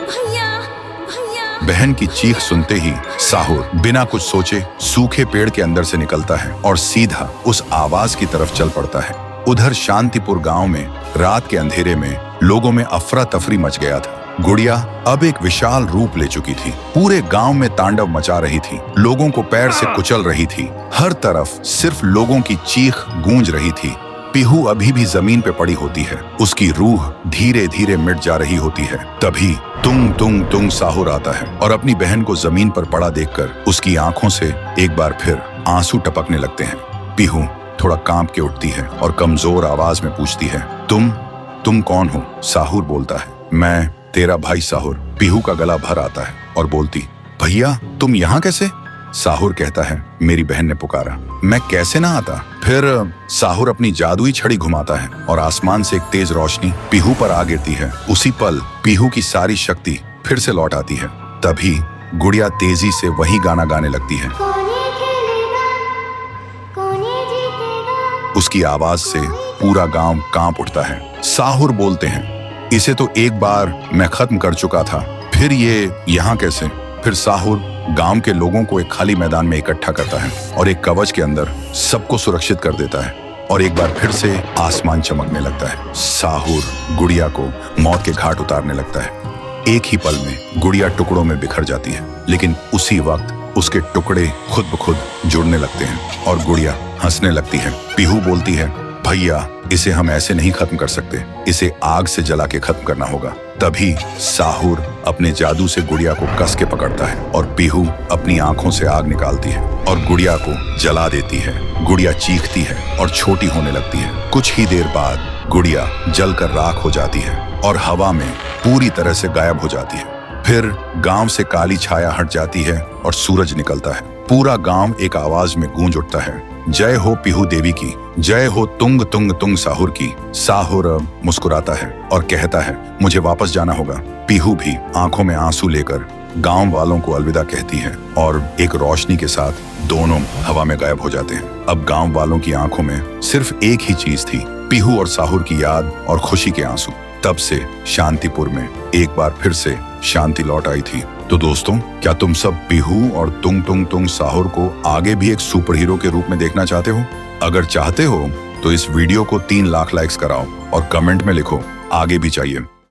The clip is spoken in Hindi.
भैया भैया। बहन की चीख सुनते ही साहुर बिना कुछ सोचे सूखे पेड़ के अंदर से निकलता है और सीधा उस आवाज की तरफ चल पड़ता है। उधर शांतिपुर गांव में रात के अंधेरे में लोगों में अफरा तफरी मच गया था। गुड़िया अब एक विशाल रूप ले चुकी थी, पूरे गांव में तांडव मचा रही थी, लोगों को पैर से कुचल रही थी। हर तरफ सिर्फ लोगों की चीख गूंज रही थी। पीहू अभी भी जमीन पे पड़ी होती है, उसकी रूह धीरे धीरे मिट जा रही होती है। तभी तुंग तुंग तुंग साहुर आता है और अपनी बहन को जमीन पर पड़ा देखकर उसकी आंखों से एक बार फिर आंसू टपकने लगते हैं। पीहू थोड़ा कांप के उठती है और कमजोर आवाज में पूछती है, तुम कौन हो? साहुर बोलता है, मैं तेरा भाई साहुर। पीहू का गला भर आता है और बोलती, भैया तुम यहाँ कैसे? साहुर कहता है, मेरी बहन ने पुकारा, मैं कैसे ना आता। फिर साहुर अपनी जादुई छड़ी घुमाता है और आसमान से एक तेज रोशनी पीहू पर आ गिरती है। उसी पल पीहू की सारी शक्ति फिर से लौट आती है। तभी गुड़िया तेजी से वही गाना गाने लगती है। उसकी आवाज से पूरा गांव कांप उठता है। साहुर बोलते हैं, इसे तो एक बार मैं खत्म कर चुका था, फिर ये यहाँ कैसे? फिर साहुर गांव के लोगों को एक खाली मैदान में इकट्ठा करता है और एक कवच के अंदर सबको सुरक्षित कर देता है और एक बार फिर से आसमान चमकने लगता है। साहुर गुड़िया को मौत के घाट उतारने लगता है। एक ही पल में गुड़िया टुकड़ों में बिखर जाती है, लेकिन उसी वक्त उसके टुकड़े खुद ब खुद जुड़ने लगते हैं और गुड़िया हंसने लगती है। पीहू बोलती है, भैया इसे हम ऐसे नहीं खत्म कर सकते, इसे आग से जला के खत्म करना होगा। तभी साहुर अपने जादू से गुड़िया को कस के पकड़ता है और पीहू अपनी आंखों से आग निकालती है और गुड़िया को जला देती है। गुड़िया चीखती है और छोटी होने लगती है। कुछ ही देर बाद गुड़िया जलकर राख हो जाती है और हवा में पूरी तरह से गायब हो जाती है। फिर गांव से काली छाया हट जाती है और सूरज निकलता है। पूरा गांव एक आवाज में गूंज उठता है, जय हो पीहू देवी की, जय हो तुंग तुंग तुंग साहुर की। साहुर मुस्कुराता है और कहता है, मुझे वापस जाना होगा। पीहू भी आंखों में आंसू लेकर गांव वालों को अलविदा कहती है और एक रोशनी के साथ दोनों हवा में गायब हो जाते हैं। अब गांव वालों की आंखों में सिर्फ एक ही चीज थी, पीहू और साहुर की याद और खुशी के आंसू। तब से शांतिपुर में एक बार फिर से शांति लौट आई थी। तो दोस्तों, क्या तुम सब पीहू और तुंग तुंग तुंग साहुर को आगे भी एक सुपर हीरो के रूप में देखना चाहते हो? अगर चाहते हो तो इस वीडियो को 3 लाख लाइक्स कराओ और कमेंट में लिखो, आगे भी चाहिए।